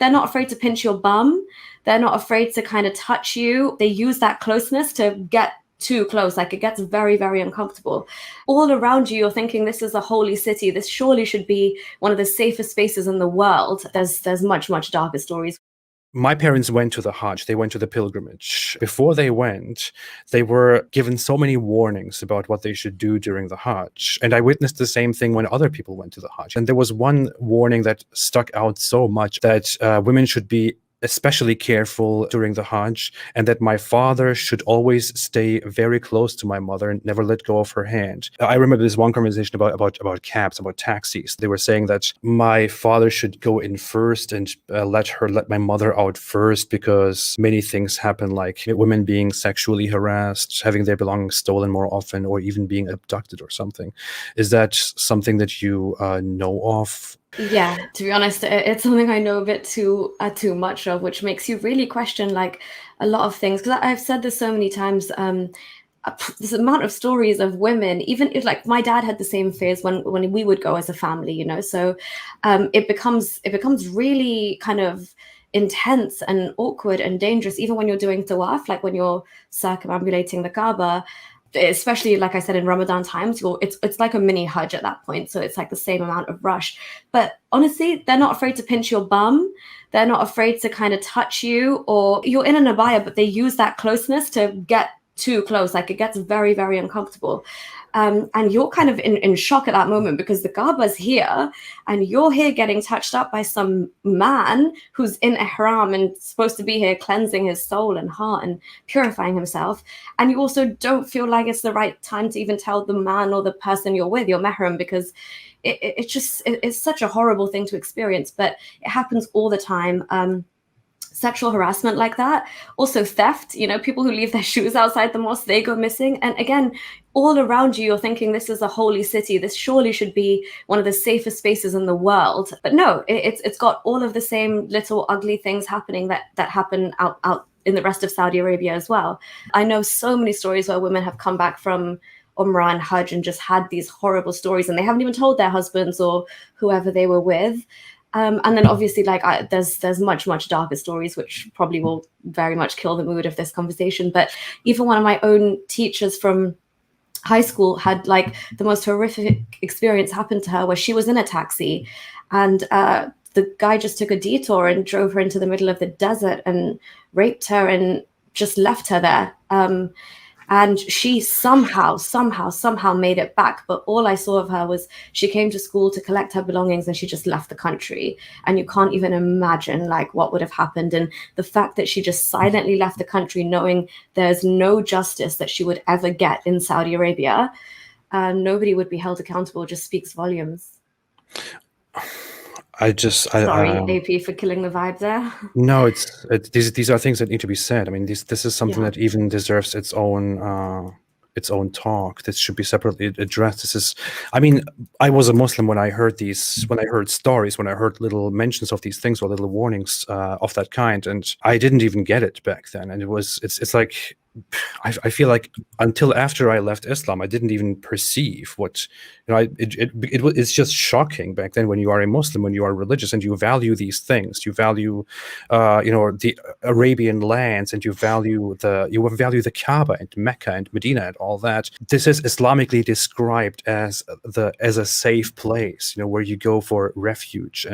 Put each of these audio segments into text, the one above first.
they're not afraid to pinch your bum. They're not afraid to kind of touch you. They use that closeness to get too close. Like, it gets very, very uncomfortable. All around you, you're thinking this is a holy city. This surely should be one of the safest spaces in the world. There's much, much darker stories. My parents went to the Hajj, they went to the pilgrimage. Before they went, they were given so many warnings about what they should do during the Hajj. And I witnessed the same thing when other people went to the Hajj. And there was one warning that stuck out so much, that women should be especially careful during the Hajj, and that my father should always stay very close to my mother and never let go of her hand. I remember this one conversation about cabs, about taxis. They were saying that my father should go in first and let my mother out first, because many things happen, like women being sexually harassed, having their belongings stolen more often, or even being abducted or something. Is that something that you know of? Yeah, to be honest, it's something I know a bit too much of, which makes you really question like a lot of things. Because I've said this so many times. This amount of stories of women, even if, like, my dad had the same fears when we would go as a family, you know. So it becomes really kind of intense and awkward and dangerous, even when you're doing tawaf, like when you're circumambulating the Kaaba. Especially, like I said, in Ramadan times, it's like a mini Hajj at that point. So it's like the same amount of rush. But honestly, they're not afraid to pinch your bum. They're not afraid to kind of touch you, or you're in an abaya, but they use that closeness to get too close. Like, it gets very, very uncomfortable. And you're kind of in shock at that moment, because the Kaaba's here and you're here getting touched up by some man who's in ihram and supposed to be here cleansing his soul and heart and purifying himself. And you also don't feel like it's the right time to even tell the man or the person you're with, your mahram, because it's such a horrible thing to experience. But it happens all the time. Sexual harassment like that, also theft, you know, people who leave their shoes outside the mosque, they go missing. And again, all around you, you're thinking this is a holy city, this surely should be one of the safest spaces in the world. But no, it's got all of the same little ugly things happening that happen out in the rest of Saudi Arabia as well. I know so many stories where women have come back from Umrah and Hajj and just had these horrible stories, and they haven't even told their husbands or whoever they were with. And then obviously, like, there's much, much darker stories, which probably will very much kill the mood of this conversation. But even one of my own teachers from high school had like the most horrific experience happen to her, where she was in a taxi and the guy just took a detour and drove her into the middle of the desert and raped her and just left her there. And she somehow made it back. But all I saw of her was she came to school to collect her belongings and she just left the country. And you can't even imagine like what would have happened. And the fact that she just silently left the country, knowing there's no justice that she would ever get in Saudi Arabia, nobody would be held accountable, just speaks volumes. Sorry, AP, for killing the vibe there. No, these are things that need to be said. I mean, this is something that even deserves its own talk. This should be separately addressed. This is, I mean, I was a Muslim when I heard stories, when I heard little mentions of these things or little warnings of that kind, and I didn't even get it back then. And it's like, I feel like until after I left Islam, I didn't even perceive what, you know, it's just shocking back then when you are a Muslim, when you are religious and you value these things, you value, you know, the Arabian lands, and you value the Kaaba and Mecca and Medina and all that. This is Islamically described as a safe place, you know, where you go for refuge.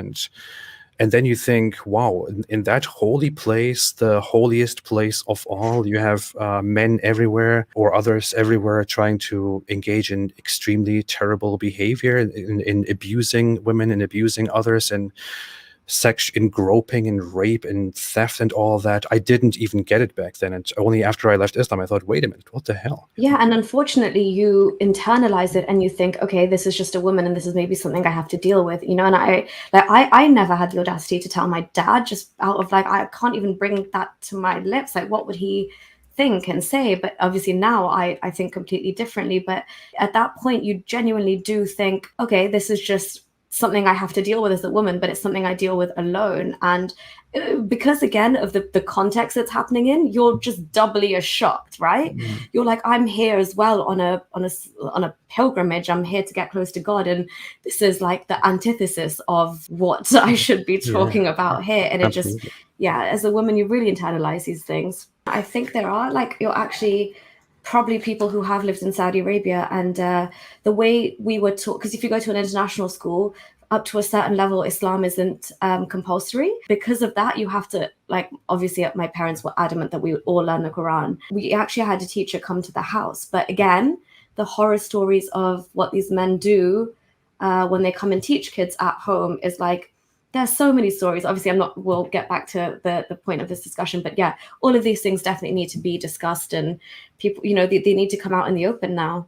And then you think, wow, in that holy place, the holiest place of all, you have men everywhere or others everywhere trying to engage in extremely terrible behavior, in abusing women and abusing others, and in groping and rape and theft and all that. I didn't even get it back then. And only after I left Islam, I thought, wait a minute, what the hell? Yeah, and unfortunately, you internalize it and you think, okay, this is just a woman and this is maybe something I have to deal with, you know. And I never had the audacity to tell my dad, just out of like, I can't even bring that to my lips. Like, what would he think and say? But obviously now I think completely differently. But at that point, you genuinely do think, okay, this is just something I have to deal with as a woman, but it's something I deal with alone. And because again of the context that's happening in, you're just doubly as shocked, right? You're like, I'm here as well on a pilgrimage. I'm here to get close to God, and this is like the antithesis of what I should be talking about here. And it just, as a woman, you really internalize these things. I think there are, like, you're actually probably people who have lived in Saudi Arabia, and the way we were taught, because if you go to an international school, up to a certain level, Islam isn't compulsory. Because of that, you have to, like, obviously my parents were adamant that we would all learn the Quran. We actually had a teacher come to the house. But again, the horror stories of what these men do when they come and teach kids at home is like, there's so many stories. Obviously, we'll get back to the point of this discussion, but yeah, all of these things definitely need to be discussed, and people, they need to come out in the open now.